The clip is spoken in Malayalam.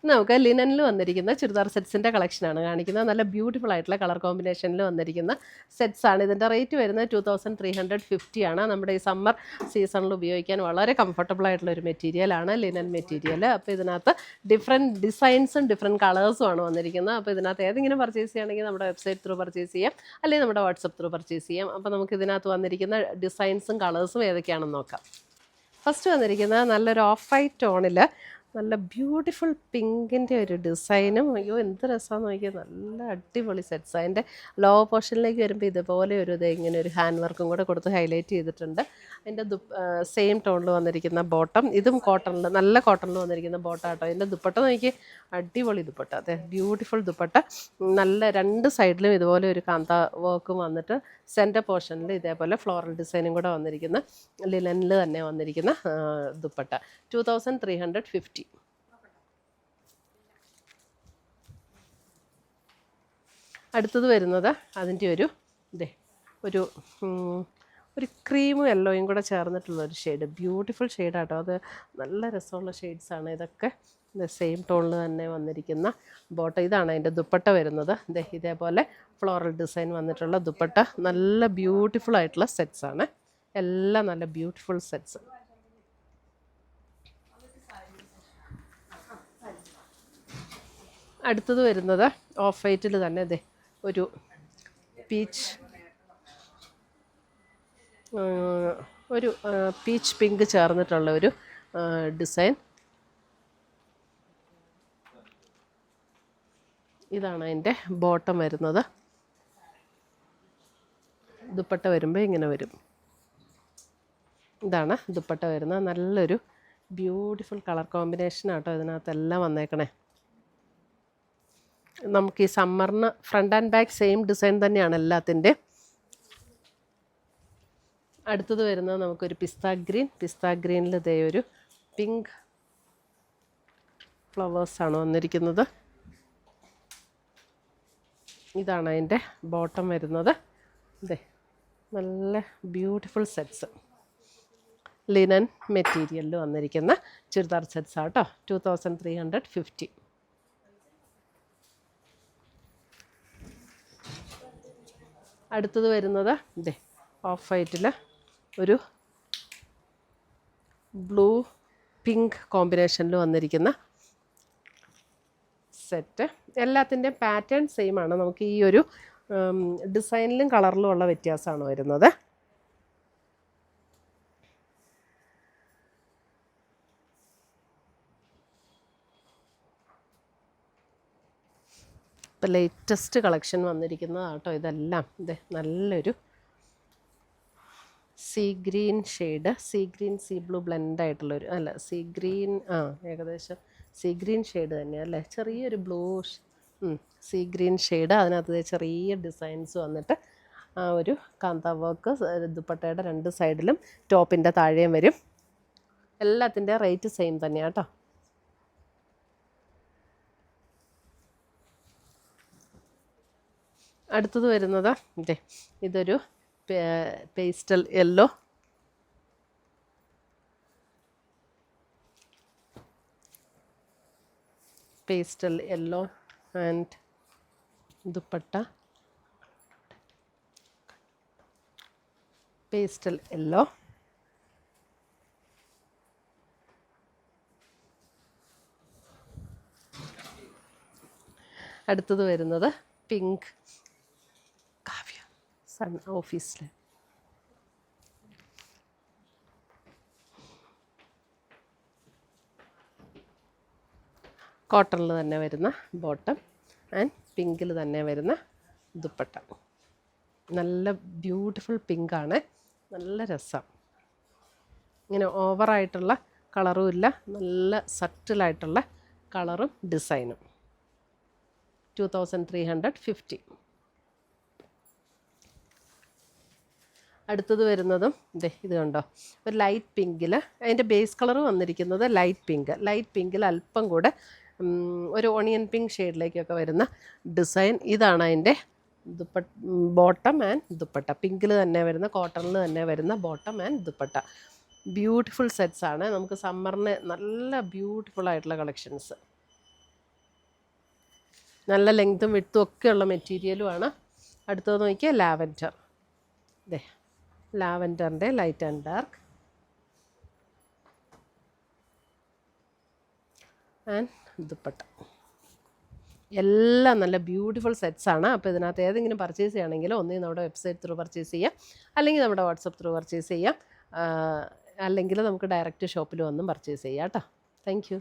നമുക്ക് ലിനനിൽ വന്നിരിക്കുന്ന ചുരിദാർ സെറ്റ്സിൻ്റെ കളക്ഷനാണ് കാണിക്കുന്നത്. നല്ല ബ്യൂട്ടിഫുൾ ആയിട്ടുള്ള കളർ കോമ്പിനേഷനിൽ വന്നിരിക്കുന്ന സെറ്റ്സാണ്. ഇതിൻ്റെ റേറ്റ് വരുന്നത് 2350 ആണ്. നമ്മുടെ ഈ സമ്മർ സീസണിൽ ഉപയോഗിക്കാൻ വളരെ കംഫർട്ടബിൾ ആയിട്ടുള്ള ഒരു മെറ്റീരിയലാണ് ലിനൻ മെറ്റീരിയൽ. അപ്പോൾ ഇതിനകത്ത് ഡിഫറെൻറ്റ് ഡിസൈൻസും ഡിഫറെൻറ്റ് കളേഴ്സും ആണ് വന്നിരിക്കുന്നത്. അപ്പോൾ ഇതിനകത്ത് ഏതെങ്കിലും പർച്ചേസ് ചെയ്യുകയാണെങ്കിൽ നമ്മുടെ വെബ്സൈറ്റ് ത്രൂ പർച്ചേസ് ചെയ്യാം, അല്ലെങ്കിൽ നമ്മുടെ വാട്സപ്പ് ത്രൂ പർച്ചേസ് ചെയ്യാം. അപ്പോൾ നമുക്ക് ഇതിനകത്ത് വന്നിരിക്കുന്ന ഡിസൈൻസും കളേഴ്സും ഏതൊക്കെയാണെന്ന് നോക്കാം. ഫസ്റ്റ് വന്നിരിക്കുന്നത് നല്ലൊരു ഓഫ് വൈറ്റ് ടോണിൽ നല്ല ബ്യൂട്ടിഫുൾ പിങ്കിൻ്റെ ഒരു ഡിസൈനും. അയ്യോ എന്ത് രസമാണെന്ന് നോക്കിയാൽ, നല്ല അടിപൊളി സെറ്റ്സ്. അതിൻ്റെ ലോ പോർഷനിലേക്ക് വരുമ്പോൾ ഇതുപോലെ ഒരു ഇങ്ങനെ ഒരു ഹാൻഡ് വർക്കും കൂടെ കൊടുത്ത് ഹൈലൈറ്റ് ചെയ്തിട്ടുണ്ട്. അതിൻ്റെ സെയിം ടോണിൽ വന്നിരിക്കുന്ന ബോട്ടം, ഇതും കോട്ടണിൽ, നല്ല കോട്ടണിൽ വന്നിരിക്കുന്ന ബോട്ടം കേട്ടോ. അതിൻ്റെ ദുപ്പട്ട നോക്കി, അടിപൊളി ദുപ്പട്ട, അതെ ബ്യൂട്ടിഫുൾ ദുപ്പട്ട. നല്ല രണ്ട് സൈഡിലും ഇതുപോലെ ഒരു കാന്ത വർക്കും വന്നിട്ട് സെൻറ്റർ പോർഷനിൽ ഇതേപോലെ ഫ്ലോറൽ ഡിസൈനും കൂടെ വന്നിരിക്കുന്ന ലിനനിൽ തന്നെ വന്നിരിക്കുന്ന ദുപ്പട്ട. 2350. അടുത്തത് വരുന്നത് അതിൻ്റെ ഒരു ഒരു ക്രീമും യെല്ലോയും കൂടെ ചേർന്നിട്ടുള്ളൊരു ഷെയ്ഡ്, ബ്യൂട്ടിഫുൾ ഷെയ്ഡാട്ടോ. അത് നല്ല രസമുള്ള ഷെയ്ഡ്സാണ്. ഇതൊക്കെ സെയിം ടോണിൽ തന്നെ വന്നിരിക്കുന്ന ബോട്ടം. ഇതാണ് അതിൻ്റെ ദുപ്പട്ട വരുന്നത്. ഇതേപോലെ ഫ്ലോറൽ ഡിസൈൻ വന്നിട്ടുള്ള ദുപ്പട്ട. നല്ല ബ്യൂട്ടിഫുൾ ആയിട്ടുള്ള സെറ്റ്സാണ്, എല്ലാം നല്ല ബ്യൂട്ടിഫുൾ സെറ്റ്സ്. അടുത്തത് വരുന്നത് ഓഫ് വൈറ്റിൽ തന്നെ ഒരു പീച്ച് പിങ്ക് ചേർന്നിട്ടുള്ള ഒരു ഡിസൈൻ. ഇതാണ് അതിൻ്റെ ബോട്ടം വരുന്നത്. ദുപ്പട്ട വരുമ്പോൾ ഇങ്ങനെ വരും. ഇതാണ് ദുപ്പട്ട വരുന്നത്. നല്ലൊരു ബ്യൂട്ടിഫുൾ കളർ കോമ്പിനേഷനാട്ടോ ഇതിനകത്തെല്ലാം വന്നേക്കണേ. നമുക്ക് ഈ സമ്മറിന് front and back same design തന്നെയാണ് എല്ലാത്തിൻ്റെ. അടുത്തത് വരുന്നത് നമുക്കൊരു പിസ്ത ഗ്രീനിൽ ഒരു പിങ്ക് ഫ്ലവേഴ്സാണ് വന്നിരിക്കുന്നത്. ഇതാണ് അതിൻ്റെ ബോട്ടം വരുന്നത്. നല്ല ബ്യൂട്ടിഫുൾ സെറ്റ്സ്, ലിനൻ മെറ്റീരിയലിൽ വന്നിരിക്കുന്ന ചുരിദാർ സെറ്റ്സ് ആട്ടോ. 2350. അടുത്തത് വരുന്നത് ഓഫ് വൈറ്റിൽ ഒരു ബ്ലൂ പിങ്ക് കോമ്പിനേഷനിൽ വന്നിരിക്കുന്ന സെറ്റ്. എല്ലാത്തിൻ്റെയും പാറ്റേൺ സെയിം ആണ്. നമുക്ക് ഈ ഒരു ഡിസൈനിലും കളറിലും ഉള്ള വ്യത്യാസമാണ് വരുന്നത്. ഇപ്പോൾ ലേറ്റസ്റ്റ് കളക്ഷൻ വന്നിരിക്കുന്നതാട്ടോ ഇതെല്ലാം. നല്ലൊരു see green shade, see blue blend ആയിട്ടുള്ളൊരു, അല്ല സീ ഗ്രീൻ, ഏകദേശം സീ ഗ്രീൻ ഷെയ്ഡ് തന്നെയാണ് അല്ലേ, ചെറിയൊരു ബ്ലൂ സീ ഗ്രീൻ ഷെയ്ഡ്. അതിനകത്ത് ചെറിയ ഡിസൈൻസ് വന്നിട്ട് ആ ഒരു കാന്ത വർക്ക് ദുപ്പട്ടയുടെ രണ്ട് സൈഡിലും ടോപ്പിൻ്റെ താഴെയും വരും. എല്ലാത്തിൻ്റെ റേറ്റ് സെയിം തന്നെയാണ് കേട്ടോ. അടുത്തത് വരുന്നത് ഇതൊരു pastel yellow, and dupatta pastel yellow. അടുത്തത് വരുന്നത് പിങ്ക്, കാവ്യ സൺ ഓഫീസിൽ കോട്ടണിൽ തന്നെ വരുന്ന ബോട്ടം ആൻഡ് പിങ്കിൽ തന്നെ വരുന്ന ദുപ്പട്ട. നല്ല ബ്യൂട്ടിഫുൾ പിങ്കാണ്, നല്ല രസം. ഇങ്ങനെ ഓവറായിട്ടുള്ള കളറും ഇല്ല, നല്ല സറ്റിലായിട്ടുള്ള കളറും ഡിസൈനും. 2350. അടുത്തത് വരുന്നതും ഇത് കണ്ടോ, ഒരു ലൈറ്റ് പിങ്കിൽ. അതിൻ്റെ ബേസ് കളർ വന്നിരിക്കുന്നത് ലൈറ്റ് പിങ്കിൽ അല്പം കൂടെ ഒരു ഓണിയൻ പിങ്ക് ഷെയ്ഡിലേക്കൊക്കെ വരുന്ന ഡിസൈൻ. ഇതാണ് അതിൻ്റെ ബോട്ടം ആൻഡ് ദുപ്പട്ട. പിങ്കിൽ തന്നെ വരുന്ന, കോട്ടണിൽ തന്നെ വരുന്ന ബോട്ടം ആൻഡ് ദുപ്പട്ട. ബ്യൂട്ടിഫുൾ സെറ്റ്സാണ്. നമുക്ക് സമ്മറിന് നല്ല ബ്യൂട്ടിഫുൾ ആയിട്ടുള്ള കളക്ഷൻസ്. നല്ല ലെങ്ത്തും വിഡ്ത്തും ഒക്കെ ഉള്ള മെറ്റീരിയലുമാണ്. അടുത്തത് നോക്കിയാൽ ലാവൻഡർ. ഇതേ ലാവൻഡറിൻ്റെ light and dark and dupatta. എല്ലാം നല്ല ബ്യൂട്ടിഫുൾ സെറ്റ്സാണ്. അപ്പോൾ ഇതിനകത്ത് ഏതെങ്കിലും പർച്ചേസ് ചെയ്യുകയാണെങ്കിൽ ഒന്നുകിൽ നമ്മുടെ വെബ്സൈറ്റ് ത്രൂ പർച്ചേസ് ചെയ്യാം, അല്ലെങ്കിൽ നമ്മുടെ വാട്സപ്പ് ത്രൂ പർച്ചേസ് ചെയ്യാം, അല്ലെങ്കിൽ നമുക്ക് ഡയറക്റ്റ് ഷോപ്പിൽ വന്നും പർച്ചേസ് ചെയ്യാം കേട്ടോ. Thank you.